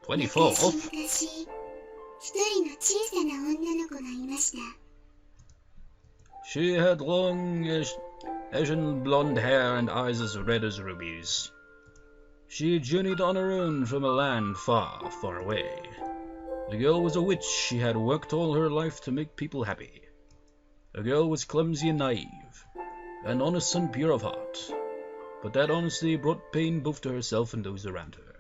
24th? She had long, Asian blonde hair and eyes as red as rubies. She journeyed on her own from a land far, far away. The girl was a witch. She had worked all her life to make people happy. The girl was clumsy and naive, and honest and pure of heart. But that honesty brought pain both to herself and those around her.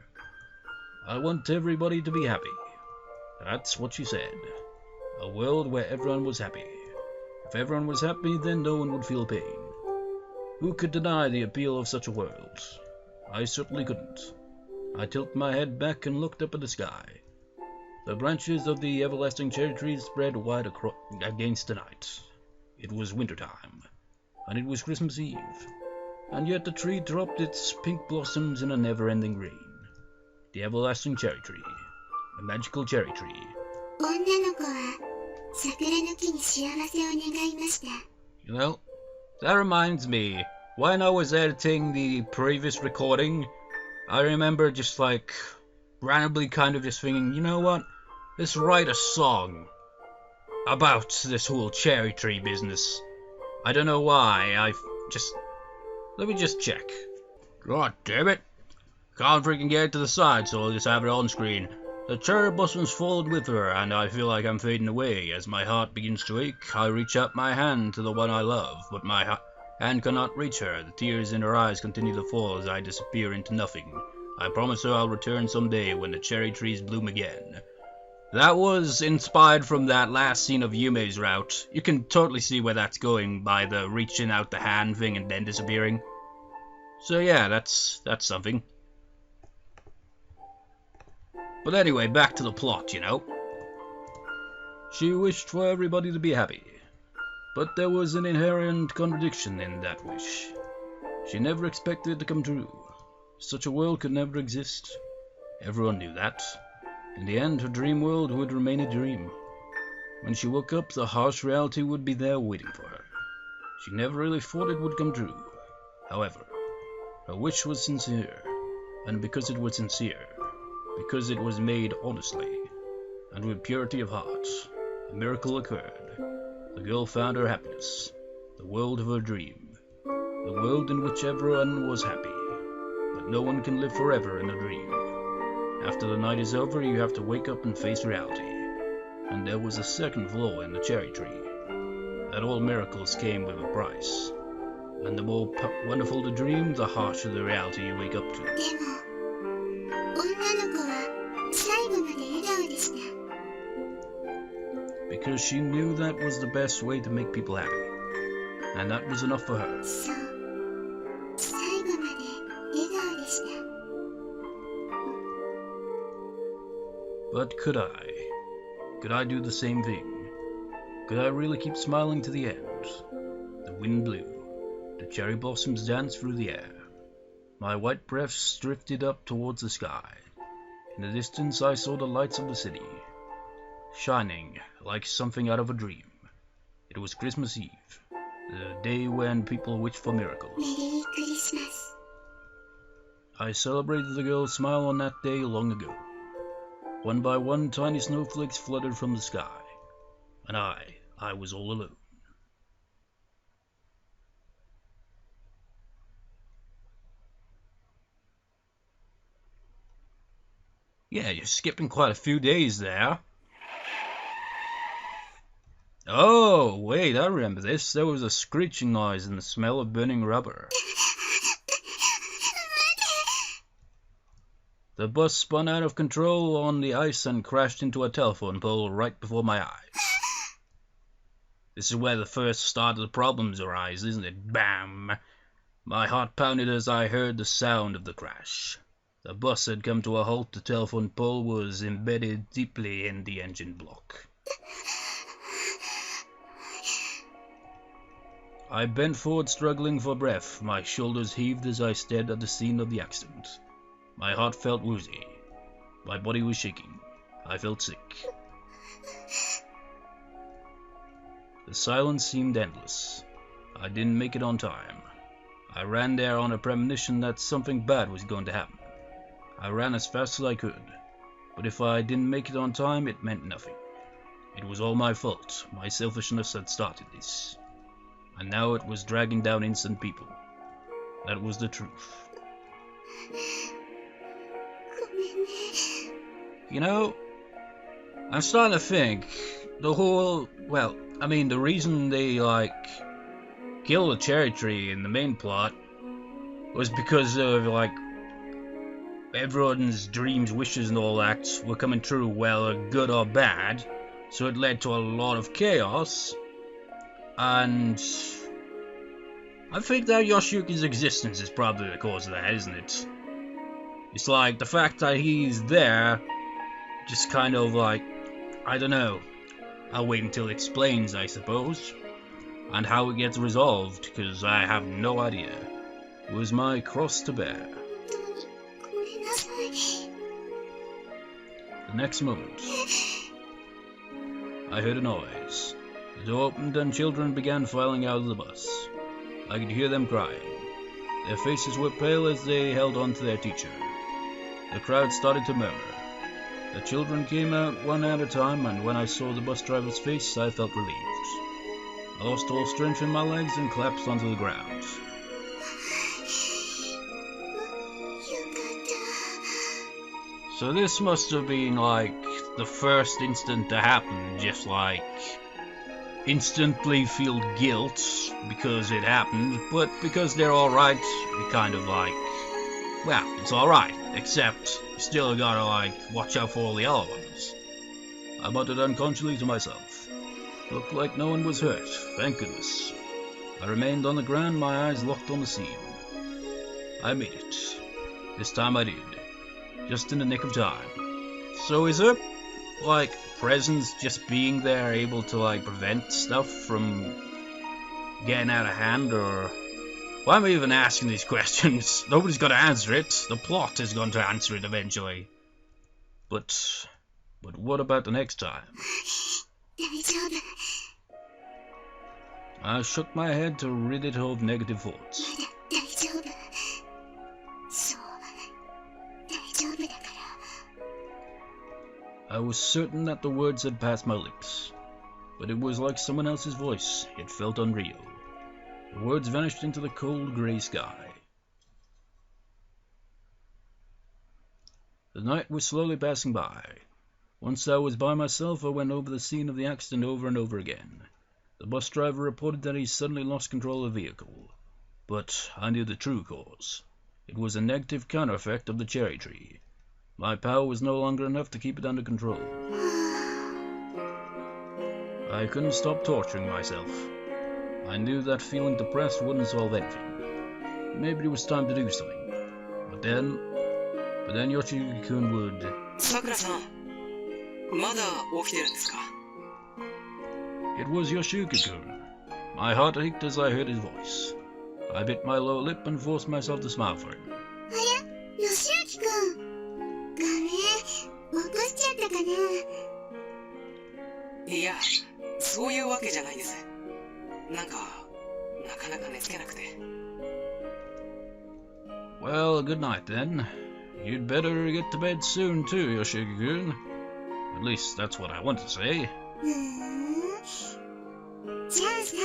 I want everybody to be happy. That's what she said. A world where everyone was happy. If everyone was happy, then no one would feel pain. Who could deny the appeal of such a world? I certainly couldn't. I tilted my head back and looked up at the sky. The branches of the everlasting cherry trees spread wide against the night. It was winter time, and it was Christmas Eve, and yet the tree dropped its pink blossoms in a never-ending rain. The everlasting cherry tree, a magical cherry tree. You know, that reminds me, when I was editing the previous recording, I remember just like randomly kind of just thinking, you know what, let's write a song about this whole cherry tree business. I don't know why, let me just check. God damn it, can't freaking get it to the side, so I'll just have it on screen. The cherry blossoms followed with her, and I feel like I'm fading away. As my heart begins to ache, I reach out my hand to the one I love, but my hand cannot reach her. The tears in her eyes continue to fall as I disappear into nothing. I promise her I'll return someday when the cherry trees bloom again. That was inspired from that last scene of Yume's route. You can totally see where that's going by the reaching out the hand thing and then disappearing. So yeah, that's something. But anyway, back to the plot, you know. She wished for everybody to be happy, but there was an inherent contradiction in that wish. She never expected it to come true. Such a world could never exist. Everyone knew that. In the end, her dream world would remain a dream. When she woke up, the harsh reality would be there waiting for her. She never really thought it would come true. However, her wish was sincere, and because it was sincere, because it was made honestly, and with purity of heart, a miracle occurred. The girl found her happiness, the world of her dream, the world in which everyone was happy. But no one can live forever in a dream. After the night is over, you have to wake up and face reality. And there was a second flaw in the cherry tree, that all miracles came with a price. And the more wonderful the dream, the harsher the reality you wake up to. Because she knew that was the best way to make people happy, and that was enough for her. But could I? Could I do the same thing? Could I really keep smiling to the end? The wind blew. The cherry blossoms danced through the air. My white breaths drifted up towards the sky. In the distance I saw the lights of the city, shining like something out of a dream. It was Christmas Eve, the day when people wish for miracles. Merry Christmas. I celebrated the girl's smile on that day long ago. One by one, tiny snowflakes fluttered from the sky, and I was all alone. Yeah, you're skipping quite a few days there. Oh, wait, I remember this. There was a screeching noise and the smell of burning rubber. The bus spun out of control on the ice and crashed into a telephone pole right before my eyes. This is where the first start of the problems arise, isn't it? Bam! My heart pounded as I heard the sound of the crash. The bus had come to a halt. The telephone pole was embedded deeply in the engine block. I bent forward, struggling for breath. My shoulders heaved as I stared at the scene of the accident. My heart felt woozy. My body was shaking. I felt sick. The silence seemed endless. I didn't make it on time. I ran there on a premonition that something bad was going to happen. I ran as fast as I could. but if I didn't make it on time, it meant nothing. It was all my fault. My selfishness had started this. And now it was dragging down innocent people. That was the truth. You know, I'm starting to think the whole, well, I mean, the reason they, kill the cherry tree in the main plot was because of, everyone's dreams, wishes, and all that were coming true, whether good or bad. So it led to a lot of chaos. And I think that Yoshiyuki's existence is probably the cause of that, isn't it? It's like the fact that he's there, just kind of I don't know. I'll wait until it explains, I suppose. And how it gets resolved, because I have no idea. It was my cross to bear. The next moment, I heard a noise. The door opened and children began filing out of the bus. I could hear them crying. Their faces were pale as they held on to their teacher. The crowd started to murmur. The children came out one at a time, and when I saw the bus driver's face, I felt relieved. I lost all strength in my legs and collapsed onto the ground. So this must have been the first instant to happen, just instantly feel guilt because it happened, but because they're alright, we kind of well, it's alright, except you still gotta watch out for all the other ones. I muttered unconsciously to myself. Looked like no one was hurt, thank goodness. I remained on the ground, my eyes locked on the scene. I made it. This time I did. Just in the nick of time. So is there, presence just being there able to, prevent stuff from getting out of hand, or... Why am I even asking these questions? Nobody's gonna answer it. The plot is going to answer it eventually. But what about the next time? I shook my head to rid it of negative thoughts. I was certain that the words had passed my lips, but it was like someone else's voice. It felt unreal. The words vanished into the cold grey sky. The night was slowly passing by. Once I was by myself, I went over the scene of the accident over and over again. The bus driver reported that he suddenly lost control of the vehicle, but I knew the true cause. It was a negative counter-effect of the cherry tree. My power was no longer enough to keep it under control. I couldn't stop torturing myself. I knew that feeling depressed wouldn't solve anything. Maybe it was time to do something. But then Yoshiyuki-kun would... Sakura-san, まだ起きてるんですか? It was Yoshiyuki-kun. My heart ached as I heard his voice. I bit my lower lip and forced myself to smile for him. あれ、Yoshiyuki-kun. ごめん、起こしちゃったかな。いや、そういうわけじゃないです。なかなか寝つけなくて。Well, good night then. You'd better get to bed soon too, Yoshiyuki-kun. At least that's what I want to say. じゃあさ、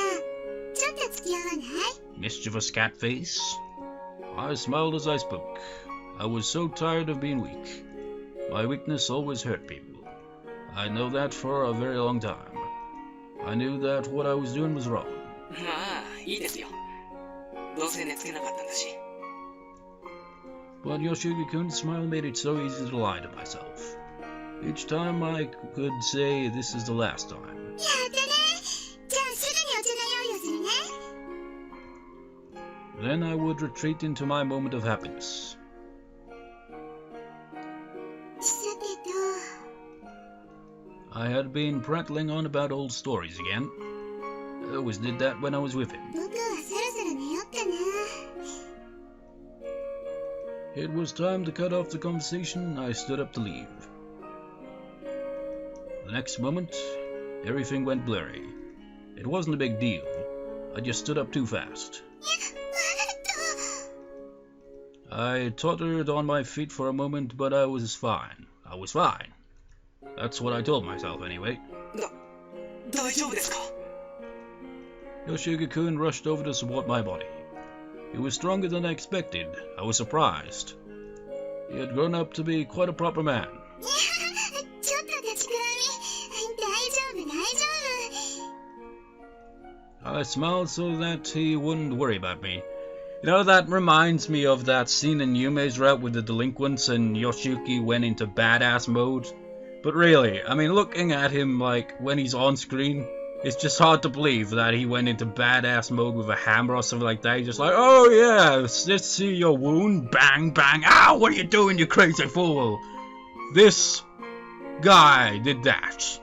ちょっと付き合わない? Mischievous cat face. I smiled as I spoke. I was so tired of being weak. My weakness always hurt people. I know that for a very long time. I knew that what I was doing was wrong. まあ、いいですよ。どうせ寝つけなかったんだし。But Yoshiyuki-kun's smile made it so easy to lie to myself. Each time I could say this is the last time. やったね。じゃあすぐにお茶の用意をするね。 Then I would retreat into my moment of happiness. さてと。 I had been prattling on about old stories again. I always did that when I was with him. 僕はそろそろ寝よっかな。 It was time to cut off the conversation. I stood up to leave. The next moment, everything went blurry. It wasn't a big deal. I just stood up too fast. I tottered on my feet for a moment, but I was fine. I was fine. That's what I told myself anyway. 大丈夫ですか? Yoshiki-kun rushed over to support my body. He was stronger than I expected. I was surprised. He had grown up to be quite a proper man. ちょっと立ちくらみ。大丈夫、大丈夫。 I smiled so that he wouldn't worry about me. You know, that reminds me of that scene in Yume's route with the delinquents and Yoshiki went into badass mode. But really, I mean, looking at him, like, when he's on screen, it's just hard to believe that he went into badass mode with a hammer or something like that. He's just like, oh yeah, let's see your wound, bang, bang, ow, what are you doing, you crazy fool? This guy did that.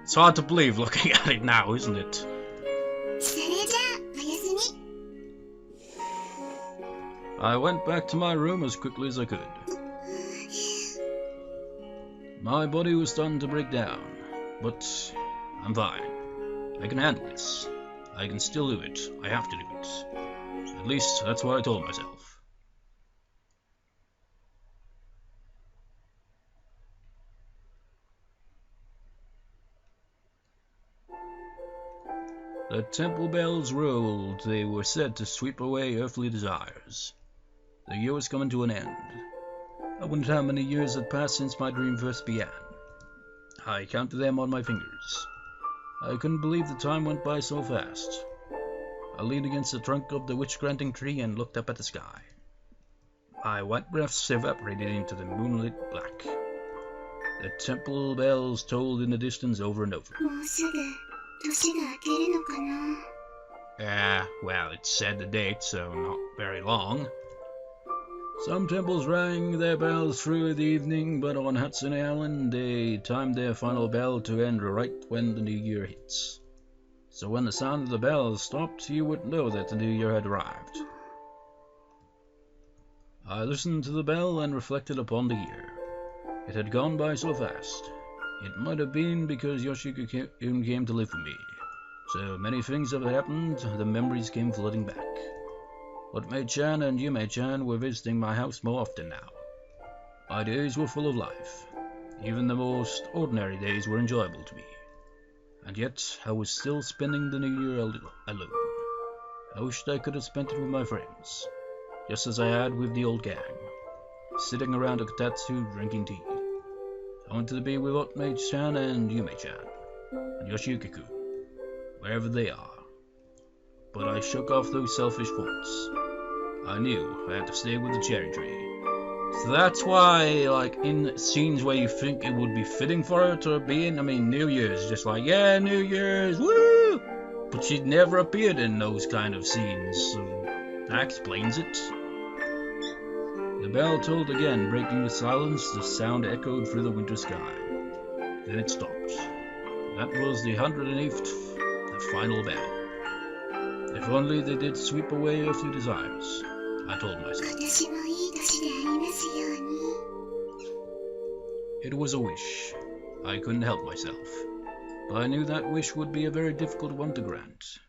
It's hard to believe looking at it now, isn't it? それじゃあ、おやすみ。 I went back to my room as quickly as I could. My body was starting to break down, but I'm fine. I can handle this. I can still do it. I have to do it. At least, that's what I told myself. The temple bells rolled. They were said to sweep away earthly desires. The year was coming to an end. I wondered how many years had passed since my dream first began. I counted them on my fingers. I couldn't believe the time went by so fast. I leaned against the trunk of the witch-granting tree and looked up at the sky. My white breaths evaporated into the moonlit black. The temple bells tolled in the distance over and over. もうすぐ年が明けるのかな。 Well, it said the date, so not very long. Some temples rang their bells through the evening, but on Hatsune Island they timed their final bell to end right when the new year hits. So when the sound of the bells stopped, you would know that the new year had arrived. I listened to the bell and reflected upon the year. It had gone by so fast. It might have been because Yoshiki-kun came to live with me. So many things have happened, the memories came flooding back. But Mei-chan and Yume-chan were visiting my house more often now. My days were full of life. Even the most ordinary days were enjoyable to me. And yet, I was still spending the new year alone. I wished I could have spent it with my friends, just as I had with the old gang, sitting around a kotatsu drinking tea. I wanted to be with Otome-chan and Yume-chan, and Yoshiki-kun, wherever they are. But I shook off those selfish thoughts. I knew I had to stay with the cherry tree. So that's why, like, in scenes where you think it would be fitting for her to be in, I mean, New Year's, just like, yeah, New Year's, woo! But she'd never appeared in those kind of scenes, so that explains it. The bell tolled again, breaking the silence. The sound echoed through the winter sky. Then it stopped. That was the 108th, the final bell. If only they did sweep away earthly desires, I told myself. 私もいい年でありますように。 It was a wish. I couldn't help myself. But I knew that wish would be a very difficult one to grant.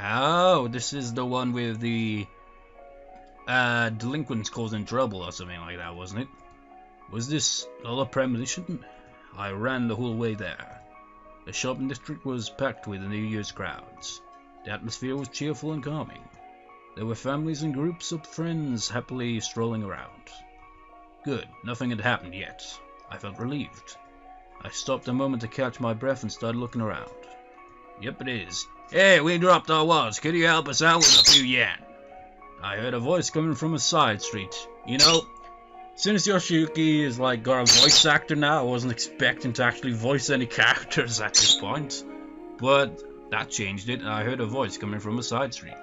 Oh, this is the one with the delinquents causing trouble or something like that, wasn't it? Was this all a premonition? I ran the whole way there. The shopping district was packed with the New Year's crowds. The atmosphere was cheerful and calming. There were families and groups of friends happily strolling around. Good, nothing had happened yet. I felt relieved. I stopped a moment to catch my breath and started looking around. Yep, it is. Hey, we dropped our walls. Could you help us out with a few yen? I heard a voice coming from a side street. You know, since Yoshiki is like got a voice actor now, I wasn't expecting to actually voice any characters at this point. But that changed it, and I heard a voice coming from a side street.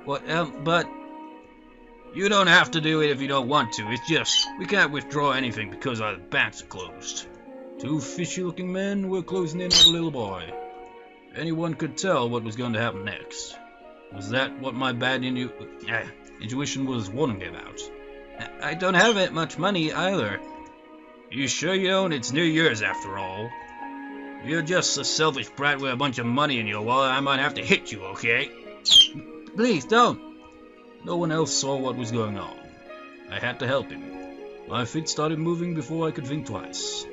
What, but you don't have to do it if you don't want to. It's just, we can't withdraw anything because our banks are closed. Two fishy-looking men were closing in on a little boy. Anyone could tell what was going to happen next. Was that what my bad intuition was warning me about? I don't have that much money either. You sure you don't? It's New Year's after all. You're just a selfish brat with a bunch of money in your wallet. I might have to hit you, okay? Please, don't! No one else saw what was going on. I had to help him. My feet started moving before I could think twice.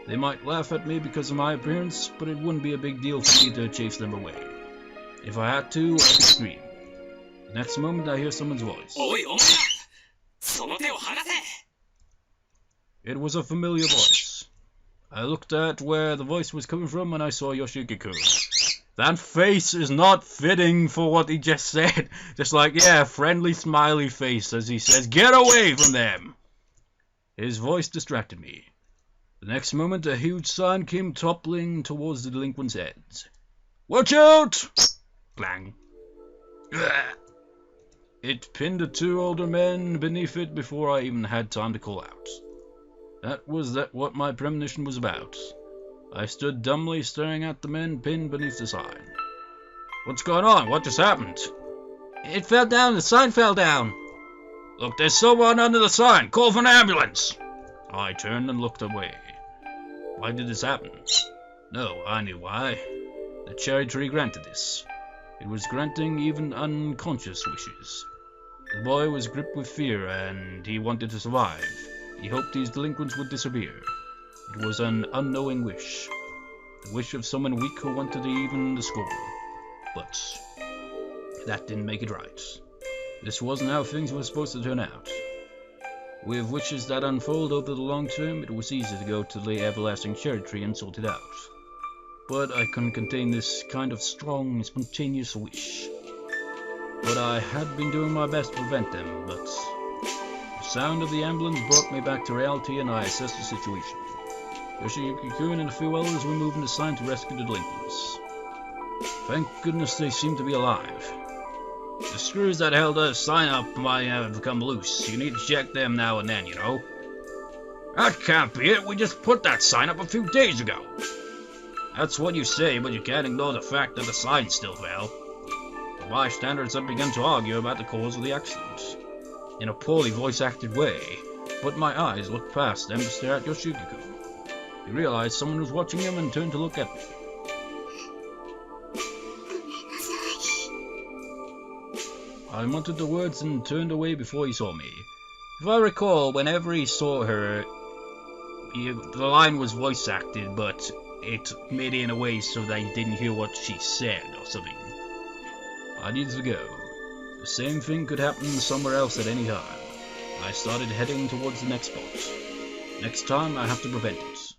They might laugh at me because of my appearance, but it wouldn't be a big deal for me to chase them away. If I had to, I could scream. The next moment I hear someone's voice. It was a familiar voice. I looked at where the voice was coming from and I saw Yoshiki-kun. That face is not fitting for what he just said. Just like, yeah, friendly smiley face as he says, "Get away from them!" His voice distracted me. The next moment a huge sign came toppling towards the delinquents' heads. "Watch out!" Clang. It pinned the two older men beneath it before I even had time to call out. That was what my premonition was about. I stood dumbly staring at the men pinned beneath the sign. What's going on? What just happened? It fell down. The sign fell down. Look, there's someone under the sign. Call for an ambulance. I turned and looked away. Why did this happen? No, I knew why. The cherry tree granted this. It was granting even unconscious wishes. The boy was gripped with fear and he wanted to survive. He hoped these delinquents would disappear. It was an unknowing wish. The wish of someone weak who wanted to even the score. But that didn't make it right. This wasn't how things were supposed to turn out. With wishes that unfold over the long term, it was easy to go to the everlasting cherry tree and sort it out. But I couldn't contain this kind of strong, spontaneous wish. But I had been doing my best to prevent them, but the sound of the ambulance brought me back to reality and I assessed the situation. Yoshiki-kun and a few others were moving the sign to rescue the delinquents. Thank goodness they seemed to be alive. The screws that held the sign up might have come loose. You need to check them now and then, you know. That can't be it. We just put that sign up a few days ago. That's what you say, but you can't ignore the fact that the sign still fell. The bystanders had begun to argue about the cause of the accident, in a poorly voice-acted way, but my eyes looked past them to stare at Yoshiki-kun. He realized someone was watching him and turned to look at me. I muttered the words and turned away before he saw me. If I recall, whenever he saw her, the line was voice-acted, but it made it in a way so that he didn't hear what she said or something. I needed to go. The same thing could happen somewhere else at any time. I started heading towards the next spot. Next time, I have to prevent it.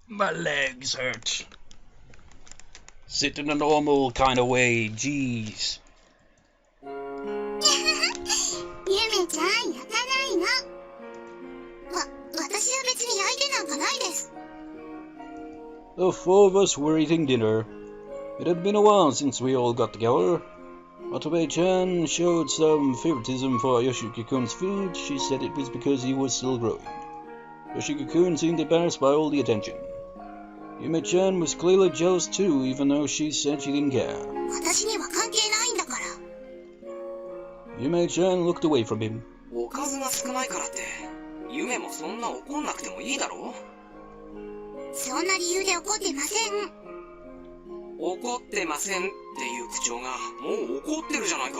My legs hurt. Sit in a normal kind of way, jeez. ゆめちゃん、焼かないの。私は別に焼いてなんかないです。 The four of us were eating dinner. It had been a while since we all got together. Otome-chan showed some favoritism for Yoshiki-kun's food. She said it was because he was still growing. Yoshiki-kun seemed embarrassed by all the attention. Yume-chan was clearly jealous too, even though she said she didn't care. 私には関係ないんだから。 Yume-chan looked away from him. おかずが少ないからって、夢もそんな怒んなくてもいいだろ？そんな理由で怒ってません。怒ってませんっていう口調がもう怒ってるじゃないか。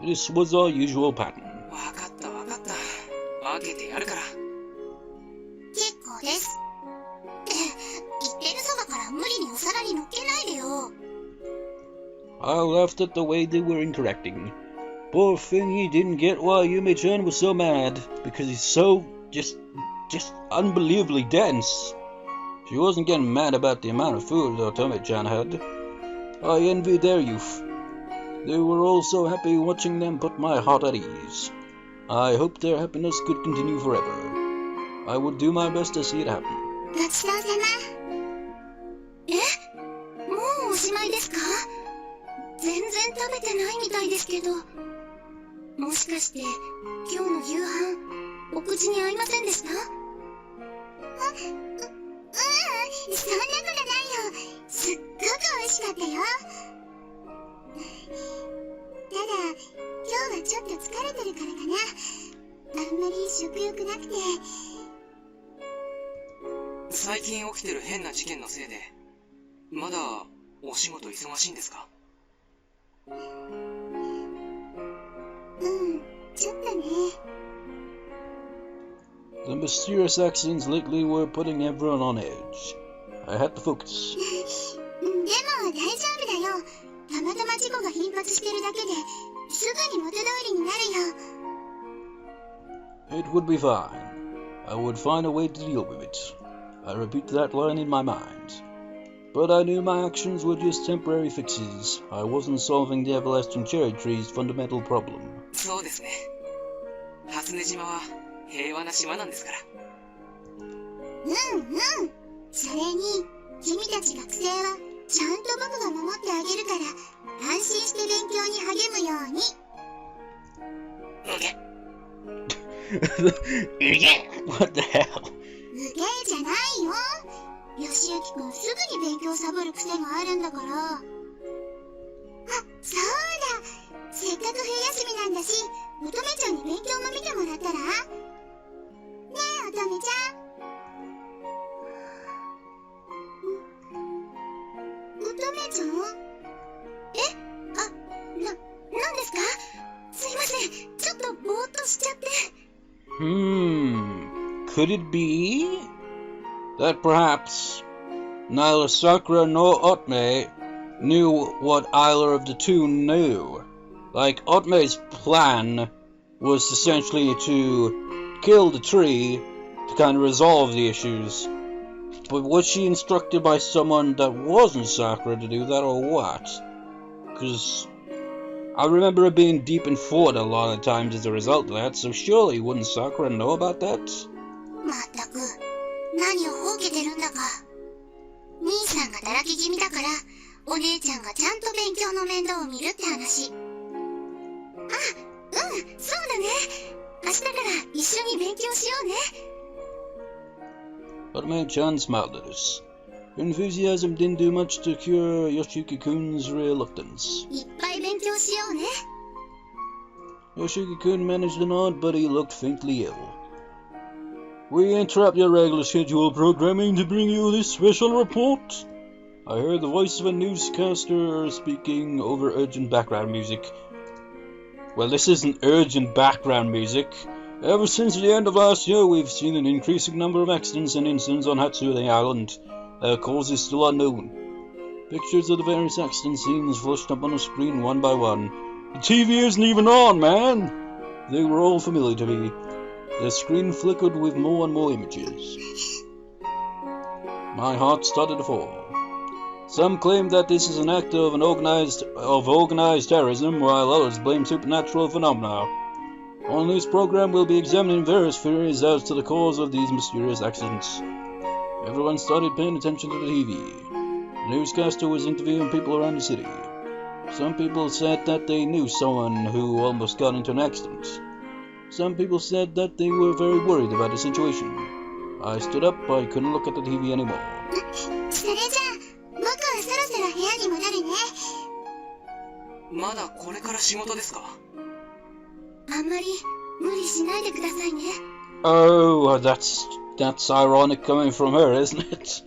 This was our usual pattern. わかったわかった。分けてやるから。結構です。言ってるそばから無理にお皿に乗っけないでよ。 I laughed at the way they were interacting. Poor thing, he didn't get why Yume-chan was so mad, because he's so just unbelievably dense. She wasn't getting mad about the amount of food Otome-chan had. I envied their youth. They were all so happy watching them put my heart at ease. I hoped their happiness could continue forever. I would do my best to see it happen. ごちそうさま。もうおしまいですか？全然食べてないみたいですけど。もしかして今日の夕飯お口に合いませんでした？そんなことないよ。すっごく美味しかったよ。ただ今日はちょっと疲れてるからかな。あんまり食欲なくて。最近起きてる変な事件のせいで、まだお仕事忙しいんですか？ちょっとね。The mysterious accidents lately were putting everyone on edge. I had to focus. でも大丈夫だよ。たまたま事故が頻発してるだけで、すぐに元通りになるよ。It would be fine. I would find a way to deal with it. I repeat that line in my mind. But I knew my actions were just temporary fixes. I wasn't solving the everlasting cherry tree's fundamental problem. そうですね。初音島は平和な島なんですから。それに、君たち学生は、ちゃんと僕が守ってあげるから、安心して勉強に励むように。What the hell? うげえじゃないよ。よしゆきくんすぐに勉強サボる癖があるんだから。あ、そうだ。せっかく冬休みなんだし、乙女ちゃんに勉強も見てもらったら？ねえ、乙女ちゃん。乙女ちゃん？なんですか？すいません。ちょっとぼーっとしちゃって。Could it be that perhaps neither Sakura nor Otome knew what either of the two knew? Like, Otme's plan was essentially to kill the tree to kind of resolve the issues. But was she instructed by someone that wasn't Sakura to do that, or what? Because I remember her being deep in thought a lot of times as a result of that, so surely wouldn't Sakura know about that? まったく、何をほうけてるんだか。兄さんがだらけ気味だから、お姉ちゃんがちゃんと勉強の面倒を見るって話。そうだね。明日から一緒に勉強しようね。Otome-chan smiled at us. Enthusiasm didn't do much to cure Yoshiki-kun's reluctance. いっぱい勉強しようね。Yoshiki-kun managed to nod, but he looked faintly ill. We interrupt your regular scheduled programming to bring you this special report. I heard the voice of a newscaster speaking over urgent background music. Well, this isn't urgent background music. Ever since the end of last year, we've seen an increasing number of accidents and incidents on Hatsune Island. Their cause is still unknown. Pictures of the various accident scenes flashed up on the screen one by one. The TV isn't even on, man! They were all familiar to me. The screen flickered with more and more images. My heart started to fall. Some claim that this is an act of organized terrorism, while others blame supernatural phenomena. On this program, we'll be examining various theories as to the cause of these mysterious accidents. Everyone started paying attention to the TV. The newscaster was interviewing people around the city. Some people said that they knew someone who almost got into an accident. Some people said that they were very worried about the situation. I stood up, I couldn't look at the TV anymore. それじゃあ、僕はそろそろ部屋に戻るね。まだこれから仕事ですか？あんまり無理しないでくださいね。Oh, that's ironic coming from her, isn't it?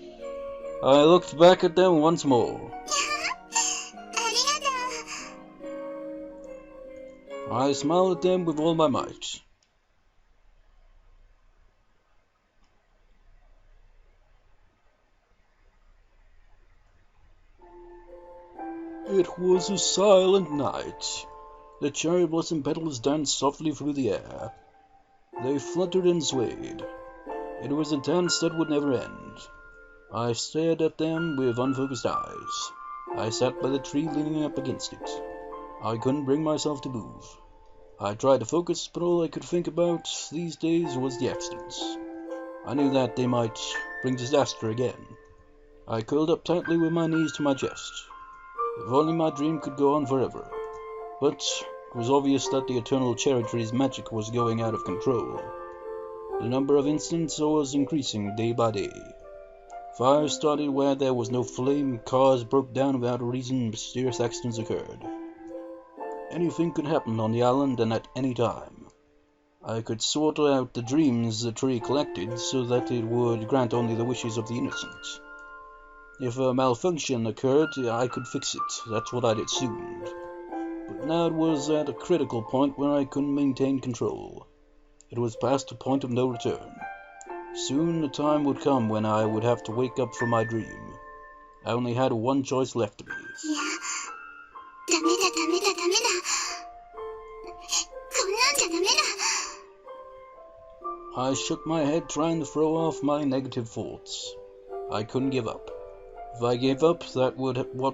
I looked back at them once more. ありがとう。 I smiled at them with all my might. It was a silent night. The cherry blossom petals danced softly through the air. They fluttered and swayed. It was a dance that would never end. I stared at them with unfocused eyes. I sat by the tree leaning up against it. I couldn't bring myself to move. I tried to focus, but all I could think about these days was the accidents. I knew that they might bring disaster again. I curled up tightly with my knees to my chest. If only my dream could go on forever. But it was obvious that the eternal cherry tree's magic was going out of control. The number of incidents was increasing day by day. Fires started where there was no flame, cars broke down without a reason, mysterious accidents occurred. Anything could happen on the island and at any time. I could sort out the dreams the tree collected so that it would grant only the wishes of the innocent. If a malfunction occurred, I could fix it. That's what I'd assumed. But now it was at a critical point where I couldn't maintain control. It was past a point of no return. Soon the time would come when I would have to wake up from my dream. I only had one choice left to me. いや、ダメだダメだダメだ。こんなんじゃダメだ。 I shook my head trying to throw off my negative thoughts. I couldn't give up. If I gave up, what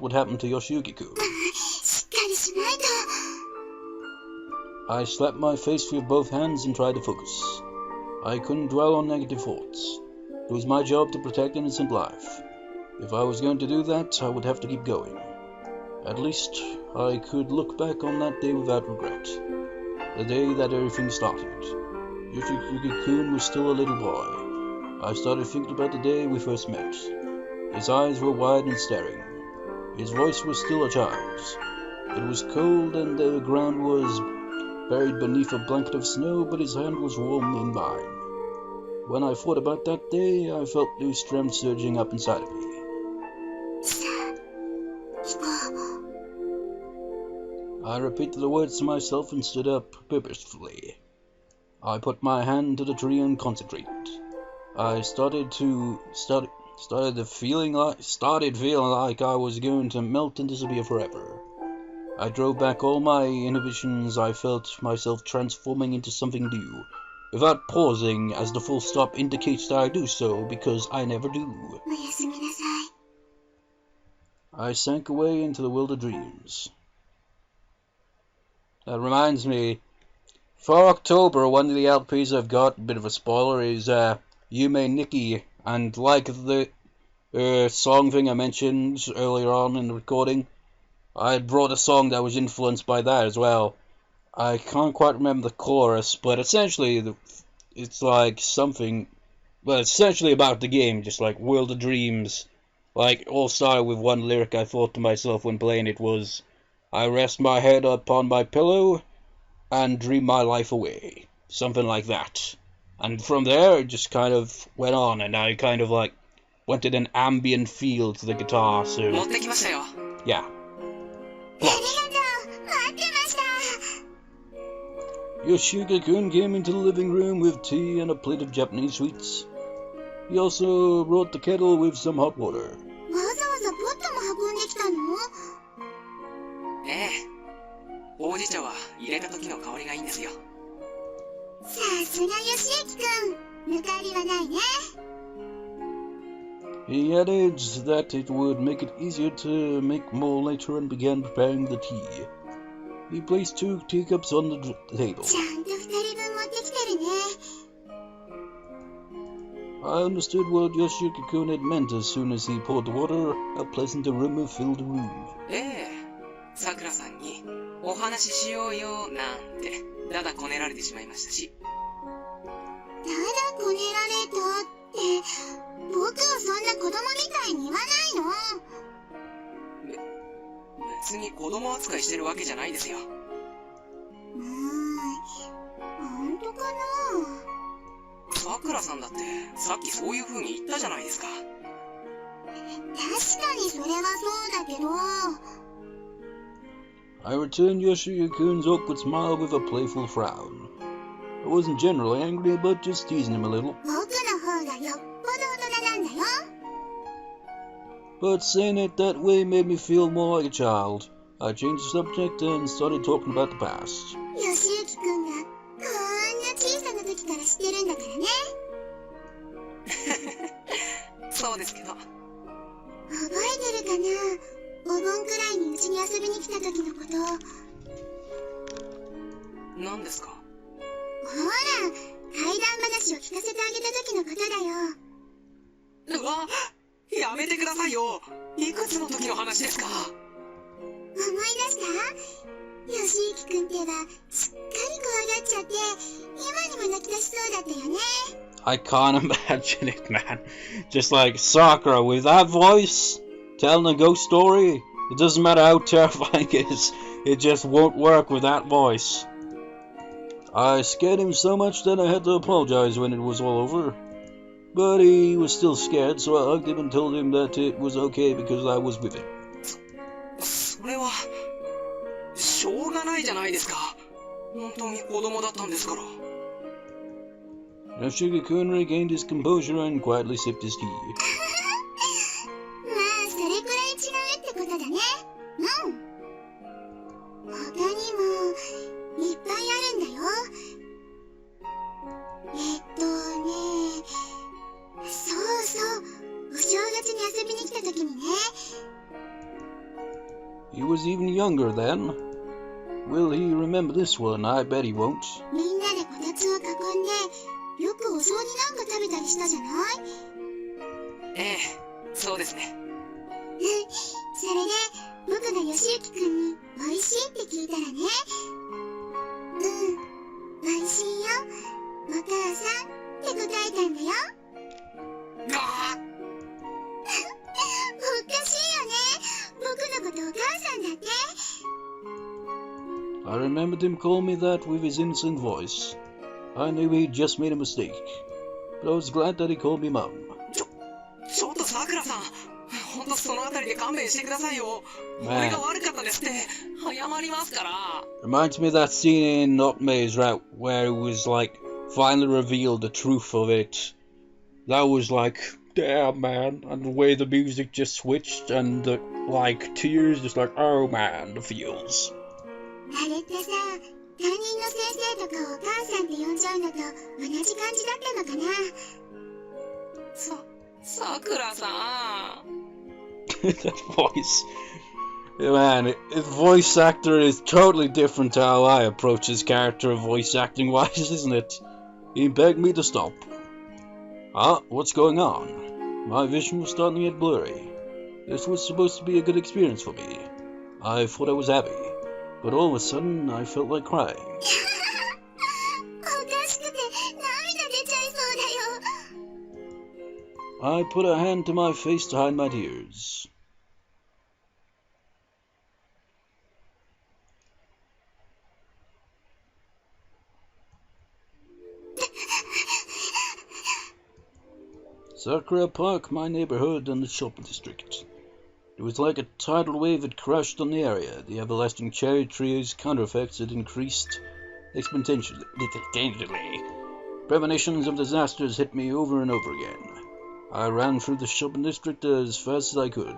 would happen to Yoshiyuki-kun? しっかりしないと。 I slapped my face with both hands and tried to focus. I couldn't dwell on negative thoughts. It was my job to protect innocent life. If I was going to do that, I would have to keep going. At least, I could look back on that day without regret. The day that everything started. Yoshiyuki-kun was still a little boy. I started thinking about the day we first met. His eyes were wide and staring. His voice was still a child's. It was cold and the ground was buried beneath a blanket of snow, but his hand was warm in mine. When I thought about that day, I felt new strength surging up inside of me. さあ、行こう。 I repeated the words to myself and stood up purposefully. I put my hand to the tree and concentrated. I started feeling like I was going to melt and disappear forever. I drove back all my inhibitions. I felt myself transforming into something new, without pausing, as the full stop indicates that I do so, because I never do. おやすみなさい。 I sank away into the world of dreams. That reminds me, for October, one of the LPs I've got, a bit of a spoiler, is Yume Nikki, and like the song thing I mentioned earlier on in the recording, I brought a song that was influenced by that as well. I can't quite remember the chorus, but essentially it's like something, well, it's essentially about the game, just like World of Dreams. Like, all started with one lyric I thought to myself when playing it was, I rest my head upon my pillow and dream my life away. Something like that. And from there, it just kind of went on, and I kind of like wanted an ambient feel to the guitar, so... 持ってきましたよ。 Yeah. ありがとう。待ってました。 Yoshiyuki-kun came into the living room with tea and a plate of Japanese sweets. He also brought the kettle with some hot water. わざわざポットも運んできたの？ええ。ほうじ茶は入れた時の香りがいいんですよ。さすが吉行くん。抜かりはないね。 He added that it would make it easier to make more later and began preparing the tea. He placed 2 teacups on the table. ちゃんと2人分持ってきてるね。 I understood what Yoshiyuki-kun had meant as soon as he poured the water. A pleasant aroma filled the room. ええ。さくらさんにお話ししようよなんてだだこねられてしまいましたし。ただこねられたって、僕をそんな子供みたいに言わないの？別に子供扱いしてるわけじゃないですよ。本当かな？さくらさんだってさっきそういう風に言ったじゃないですか。確かにそれはそうだけど。 I returned Yoshiyuki-kun's awkward smile with a playful frown. I wasn't generally angry, but just teasing him a little. 僕の方がよっぽど大人なんだよ。 But saying it that way made me feel more like a child. I changed the subject and started talking about the past. 吉行くんがこんな小さな時から知ってるんだからね。そうですけど。覚えてるかな？お盆くらいにうちに遊びに来た時のこと。何ですか？ほら、怪談話を聞かせてあげた時のことだよ。うわ、やめてくださいよ。いくつの時の話ですか？思い出した？吉行くんってばすっかり怖がっちゃって、今にも泣き出しそうだったよね。 I can't imagine it, man. Just like Sakura with that voice, telling a ghost story. It doesn't matter how terrifying it is, it just won't work with that voice. I scared him so much that I had to apologize when it was all over. But he was still scared, so I hugged him and told him that it was okay because I was with him. それは、しょうがないじゃないですか。本当に子供だったんですから。Now Sugar-kun regained his composure and quietly sipped his tea. まあ、それくらい違うってことだね。うん。他にも、いっぱいあるんだよ。そうそう。お正月に遊びに来た時にね。He was even younger then. Will he remember this one? I bet he won't. みんなでこたつを囲んで、よくお雑煮なんか食べたりしたじゃない？ええ、そうですね。それで、僕がよしゆきくんに美味しいって聞いたらね。美味しいよ。お母さんって答えたんだよ。ガーおかしいよね。僕のことお母さんだって。I remembered him calling me that with his innocent voice. I knew he'd just made a mistake, but I was glad that he called me Mum. ちょっとさくらさん、ほんとそのあたりで勘弁してくださいよ。俺が悪かったですって、謝りますから。Reminds me of that scene in Otome's route where it was like finally revealed the truth of it. That was like, damn man, and the way the music just switched and the like tears just like, oh man, the feels. あれってさ、担任の先生とかお母さんって呼んじゃうのと同じ感じだったのかな。さくらさん。That voice. Man, his voice actor is totally different to how I approach his character voice acting wise, isn't it? He begged me to stop. Ah, what's going on? My vision was starting to get blurry. This was supposed to be a good experience for me. I thought I was happy, but all of a sudden I felt like crying. おかしくて涙出ちゃいそうだよ。I put a hand to my face to hide my tears. Sakura Park, my neighborhood, and the shopping district. It was like a tidal wave had crashed on the area. The everlasting cherry tree's counter effects had increased exponentially. Premonitions of disasters hit me over and over again. I ran through the shopping district as fast as I could.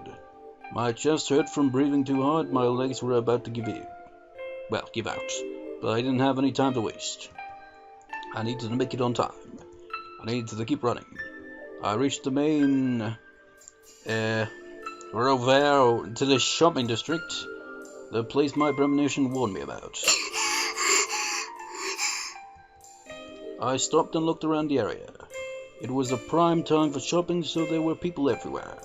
My chest hurt from breathing too hard. My legs were about to give out. But I didn't have any time to waste. I needed to make it on time. I needed to keep running. I reached the main thoroughfare to the shopping district, the place my premonition warned me about. I stopped and looked around the area. It was a prime time for shopping, so there were people everywhere.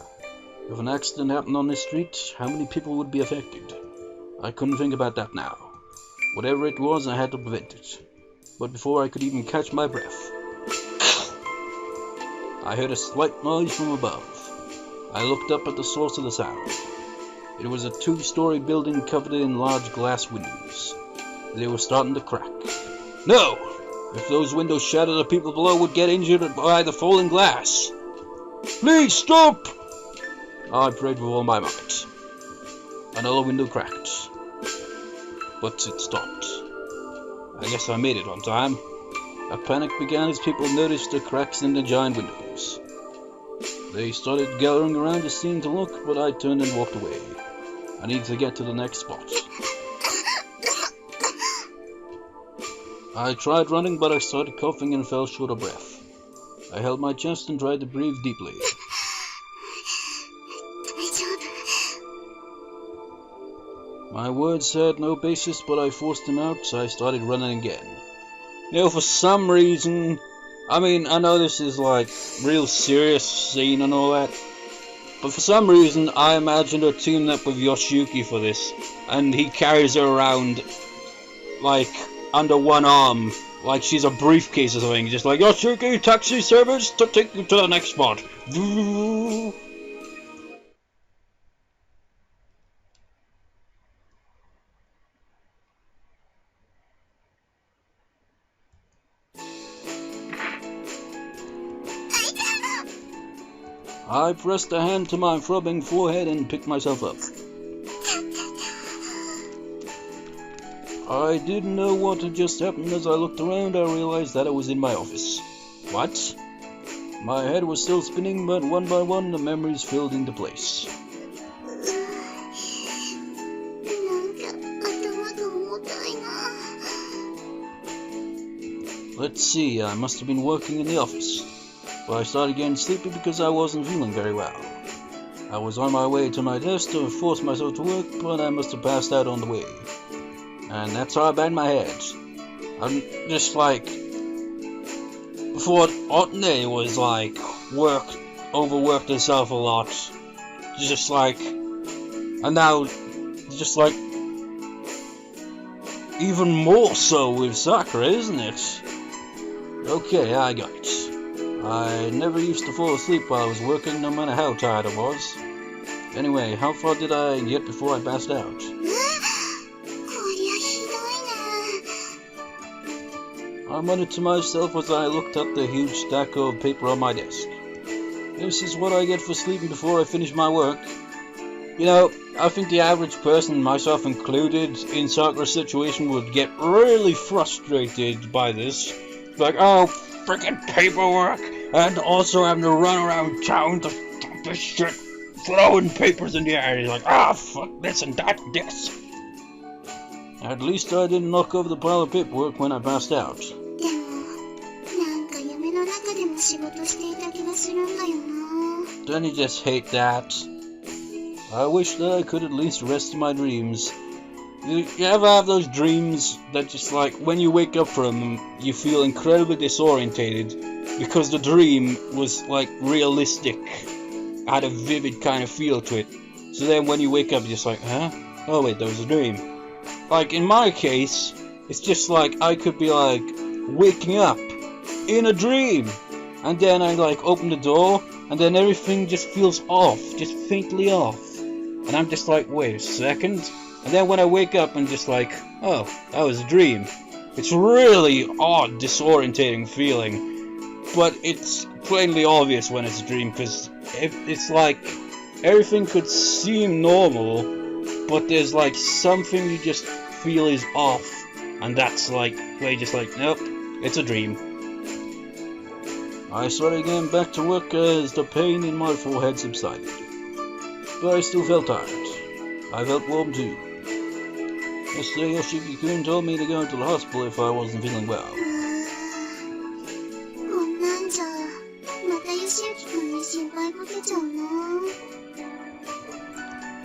If an accident happened on this street, how many people would be affected? I couldn't think about that now. Whatever it was, I had to prevent it. But before I could even catch my breath, I heard a slight noise from above. I looked up at the source of the sound. It was a two-story building covered in large glass windows. They were starting to crack. No! If those windows shattered, the people below would get injured by the falling glass. Please stop! I prayed with all my might. Another window cracked. But it stopped. I guess I made it on time. A panic began as people noticed the cracks in the giant windows. They started gathering around the scene to look, but I turned and walked away. I needed to get to the next spot. I tried running, but I started coughing and fell short of breath. I held my chest and tried to breathe deeply. My words had no basis, but I forced them out, so I started running again. You know, for some reason, I mean, I know this is like real serious scene and all that, but for some reason I imagined her teaming up with Yoshiyuki for this, and he carries her around like under one arm, like she's a briefcase or something, just like, Yoshiyuki, taxi service to take you to the next spot. I pressed a hand to my throbbing forehead and picked myself up. I didn't know what had just happened. As I looked around, I realized that I was in my office. What? My head was still spinning, but one by one the memories filled into place. Let's see, I must have been working in the office. But I started getting sleepy because I wasn't feeling very well. I was on my way to my desk to force myself to work, but I must have passed out on the way. And that's how I banged my head. I'm just like... Before Otome was like, overworked herself a lot. Just like... And now, just like... Even more so with Sakura, isn't it? Okay, I got it. I never used to fall asleep while I was working, no matter how tired I was. Anyway, how far did I get before I passed out? I muttered to myself as I looked at the huge stack of paper on my desk. This is what I get for sleeping before I finish my work. You know, I think the average person, myself included, in Sakura's situation would get really frustrated by this. Like, oh, freaking paperwork, and also having to run around town to stop this shit, throwing papers in the air. He's like, ah, fuck this and that, this. At least I didn't knock over the pile of paperwork when I passed out. Don't you just hate that? I wish that I could at least rest in my dreams. You ever have those dreams that just like, when you wake up from them, you feel incredibly disorientated because the dream was like realistic, had a vivid kind of feel to it. So then when you wake up, you're just like, huh? Oh wait, that was a dream. Like in my case, it's just like I could be like waking up in a dream, and then I like open the door, and then everything just feels off, just faintly off, and I'm just like, wait a second. And then when I wake up, I'm just like, oh, that was a dream. It's really odd, disorientating feeling. But it's plainly obvious when it's a dream, because it's like everything could seem normal, but there's like something you just feel is off. And that's like, where you're just like, nope, it's a dream. I started getting back to work as the pain in my forehead subsided. But I still felt tired. I felt warm too. Yesterday, Yoshiki-kun told me to go to the hospital if I wasn't feeling well.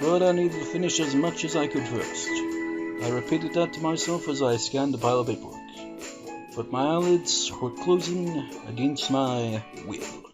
But I needed to finish as much as I could first. I repeated that to myself as I scanned the pile of paperwork. But my eyelids were closing against my will.